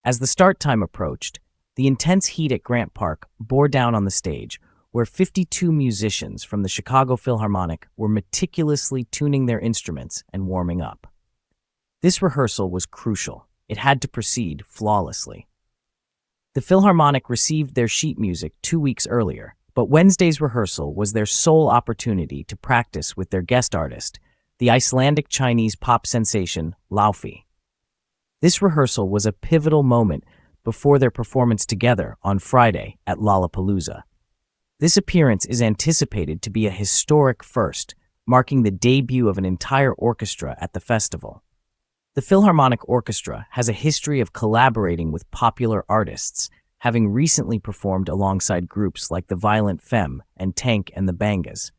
As the start time approached, the intense heat at Grant Park bore down on the stage, where 52 musicians from the Chicago Philharmonic were meticulously tuning their instruments and warming up. This rehearsal was crucial. It had to proceed flawlessly. The Philharmonic received their sheet music 2 weeks earlier, but Wednesday's rehearsal was their sole opportunity to practice with their guest artist, the Icelandic-Chinese pop sensation Laufey. This rehearsal was a pivotal moment before their performance together on Friday at Lollapalooza. This appearance is anticipated to be a historic first, marking the debut of an entire orchestra at the festival. The Philharmonic Orchestra has a history of collaborating with popular artists, having recently performed alongside groups like the Violent Femmes and Tank and the Bangas.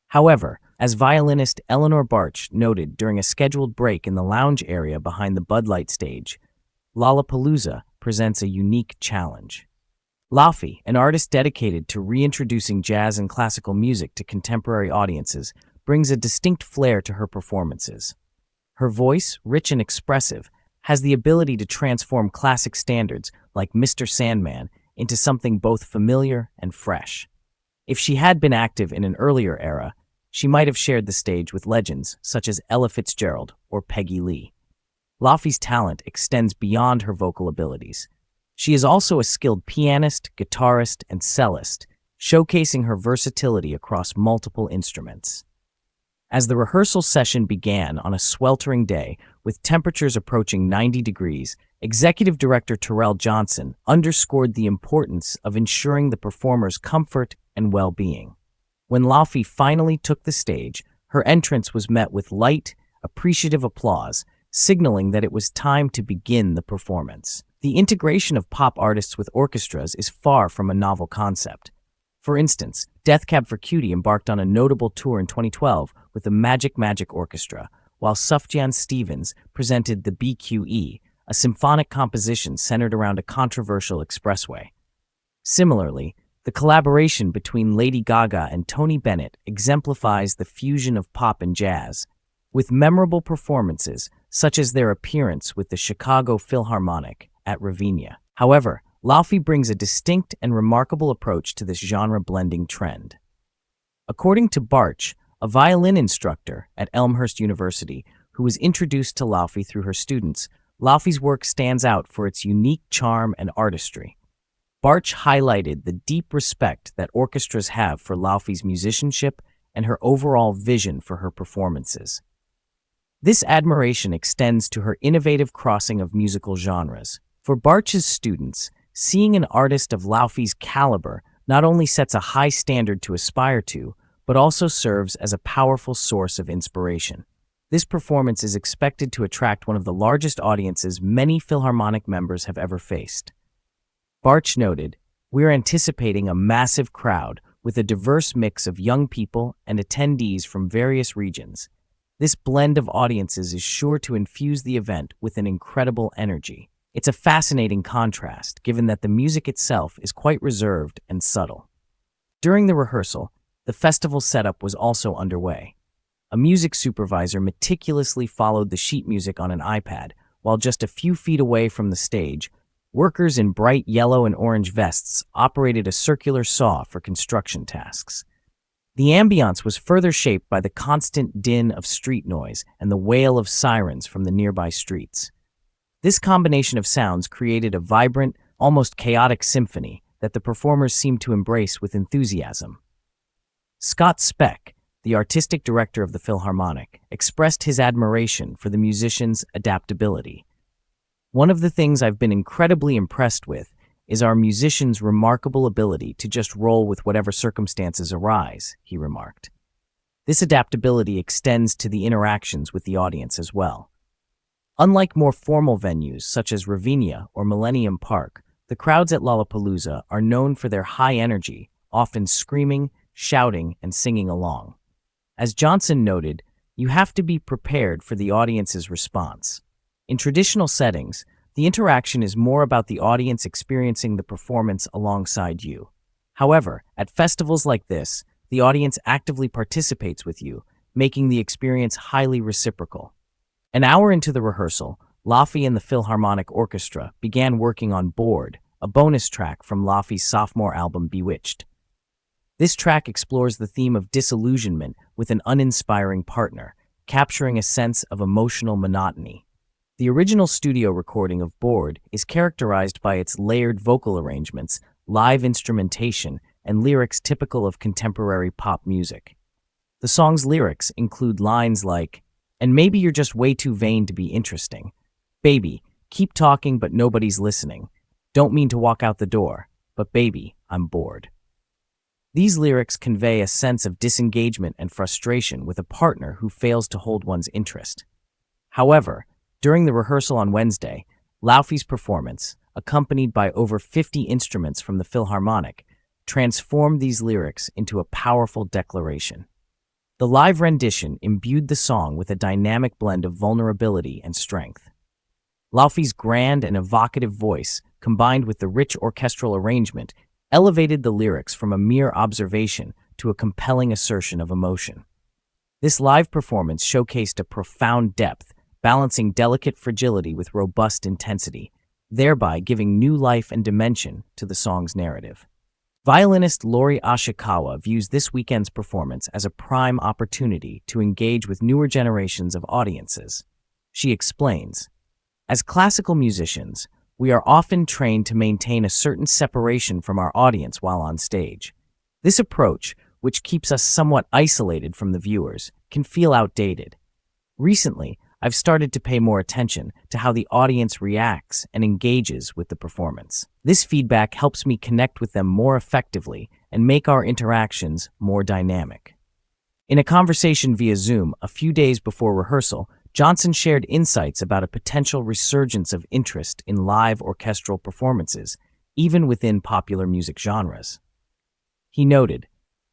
However, as violinist Eleanor Bartsch noted during a scheduled break in the lounge area behind the Bud Light stage, Lollapalooza presents a unique challenge. Laufey, an artist dedicated to reintroducing jazz and classical music to contemporary audiences, brings a distinct flair to her performances. Her voice, rich and expressive, has the ability to transform classic standards like Mr. Sandman into something both familiar and fresh. If she had been active in an earlier era, she might have shared the stage with legends such as Ella Fitzgerald or Peggy Lee. Laufey's talent extends beyond her vocal abilities. She is also a skilled pianist, guitarist, and cellist, showcasing her versatility across multiple instruments. As the rehearsal session began on a sweltering day with temperatures approaching 90 degrees, Executive Director Terrell Johnson underscored the importance of ensuring the performers' comfort and well-being. When Laufey finally took the stage, her entrance was met with light, appreciative applause, signaling that it was time to begin the performance. The integration of pop artists with orchestras is far from a novel concept. For instance, Death Cab for Cutie embarked on a notable tour in 2012 with the Magic Orchestra, while Sufjan Stevens presented the BQE, a symphonic composition centered around a controversial expressway. Similarly, the collaboration between Lady Gaga and Tony Bennett exemplifies the fusion of pop and jazz, with memorable performances such as their appearance with the Chicago Philharmonic at Ravinia. However, Laufey brings a distinct and remarkable approach to this genre-blending trend. According to Bartsch, a violin instructor at Elmhurst University who was introduced to Laufey through her students, Laufey's work stands out for its unique charm and artistry. Bartsch highlighted the deep respect that orchestras have for Laufey's musicianship and her overall vision for her performances. This admiration extends to her innovative crossing of musical genres. For Bartsch's students, seeing an artist of Laufey's caliber not only sets a high standard to aspire to, but also serves as a powerful source of inspiration. This performance is expected to attract one of the largest audiences many Philharmonic members have ever faced. Bartsch noted, "We're anticipating a massive crowd with a diverse mix of young people and attendees from various regions. This blend of audiences is sure to infuse the event with an incredible energy." It's a fascinating contrast, given that the music itself is quite reserved and subtle. During the rehearsal, the festival setup was also underway. A music supervisor meticulously followed the sheet music on an iPad, while just a few feet away from the stage, workers in bright yellow and orange vests operated a circular saw for construction tasks. The ambiance was further shaped by the constant din of street noise and the wail of sirens from the nearby streets. This combination of sounds created a vibrant, almost chaotic symphony that the performers seemed to embrace with enthusiasm. Scott Speck, the artistic director of the Philharmonic, expressed his admiration for the musicians' adaptability. "One of the things I've been incredibly impressed with is our musicians' remarkable ability to just roll with whatever circumstances arise," he remarked. This adaptability extends to the interactions with the audience as well. Unlike more formal venues such as Ravinia or Millennium Park, the crowds at Lollapalooza are known for their high energy, often screaming, shouting, and singing along. As Johnson noted, you have to be prepared for the audience's response. In traditional settings, the interaction is more about the audience experiencing the performance alongside you. However, at festivals like this, the audience actively participates with you, making the experience highly reciprocal. An hour into the rehearsal, Laufey and the Philharmonic Orchestra began working on Bored, a bonus track from Laufey's sophomore album Bewitched. This track explores the theme of disillusionment with an uninspiring partner, capturing a sense of emotional monotony. The original studio recording of Bored is characterized by its layered vocal arrangements, live instrumentation, and lyrics typical of contemporary pop music. The song's lyrics include lines like, "And maybe you're just way too vain to be interesting. Baby, keep talking but nobody's listening. Don't mean to walk out the door, but baby, I'm bored." These lyrics convey a sense of disengagement and frustration with a partner who fails to hold one's interest. However, during the rehearsal on Wednesday, Laufey's performance, accompanied by over 50 instruments from the Philharmonic, transformed these lyrics into a powerful declaration. The live rendition imbued the song with a dynamic blend of vulnerability and strength. Laufey's grand and evocative voice, combined with the rich orchestral arrangement, elevated the lyrics from a mere observation to a compelling assertion of emotion. This live performance showcased a profound depth, balancing delicate fragility with robust intensity, thereby giving new life and dimension to the song's narrative. Violinist Lollapalooza Ashikawa views this weekend's performance as a prime opportunity to engage with newer generations of audiences. She explains, "As classical musicians, we are often trained to maintain a certain separation from our audience while on stage. This approach, which keeps us somewhat isolated from the viewers, can feel outdated. Recently, I've started to pay more attention to how the audience reacts and engages with the performance. This feedback helps me connect with them more effectively and make our interactions more dynamic." In a conversation via Zoom a few days before rehearsal, Johnson shared insights about a potential resurgence of interest in live orchestral performances, even within popular music genres. He noted,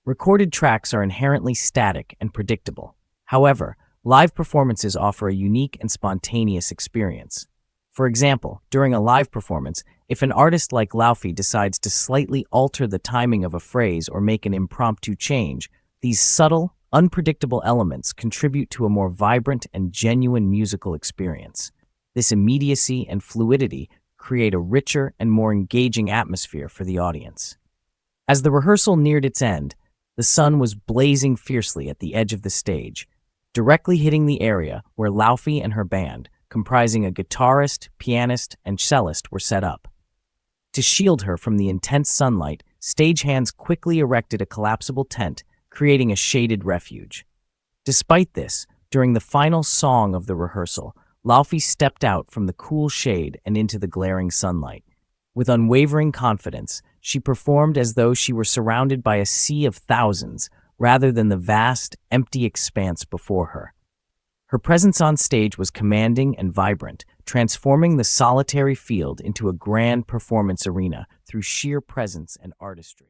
"Recorded tracks are inherently static and predictable. However, live performances offer a unique and spontaneous experience. For example, during a live performance, if an artist like Laufey decides to slightly alter the timing of a phrase or make an impromptu change, these subtle, unpredictable elements contribute to a more vibrant and genuine musical experience. This immediacy and fluidity create a richer and more engaging atmosphere for the audience." As the rehearsal neared its end, the sun was blazing fiercely at the edge of the stage, directly hitting the area where Laufey and her band, comprising a guitarist, pianist, and cellist, were set up. To shield her from the intense sunlight, stagehands quickly erected a collapsible tent, creating a shaded refuge. Despite this, during the final song of the rehearsal, Laufey stepped out from the cool shade and into the glaring sunlight. With unwavering confidence, she performed as though she were surrounded by a sea of thousands, rather than the vast, empty expanse before her. Her presence on stage was commanding and vibrant, transforming the solitary field into a grand performance arena through sheer presence and artistry.